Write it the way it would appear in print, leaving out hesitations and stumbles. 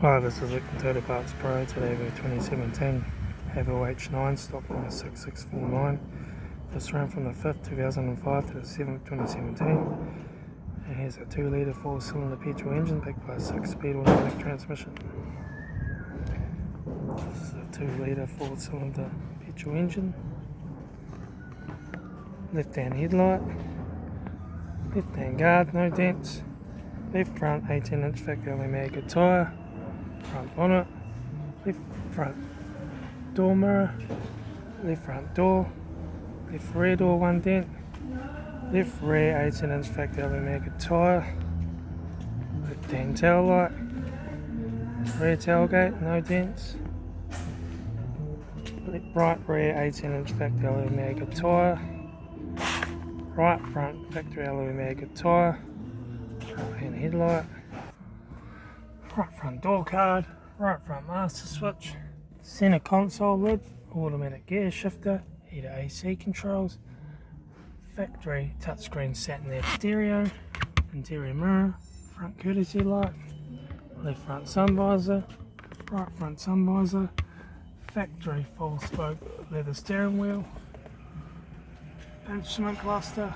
Hi, this is Rick from Total Parts Pro. Today we have 2017 Haval H9 stock on a 6649. This ran from the 5th 2005 to the 7th 2017. And here's a 2-litre 4-cylinder petrol engine backed by a 6-speed automatic transmission. This is a 2-litre 4-cylinder petrol engine. Left hand headlight, left hand guard, no dents, left front 18-inch factory aluminium tyre, front bonnet, left front door mirror, left front door, left rear door 1 dent, left rear 18-inch factory aluminium tyre, left hand tail light, rear tailgate, no dents, right rear 18-inch factory aluminium tyre, right front factory aluminium tyre, right hand headlight, right front door card, right front master switch, centre console lid, automatic gear shifter, heater AC controls, factory touchscreen sat nav stereo, interior mirror, front courtesy light, left front sun visor, right front sun visor, factory full spoke leather steering wheel, instrument cluster,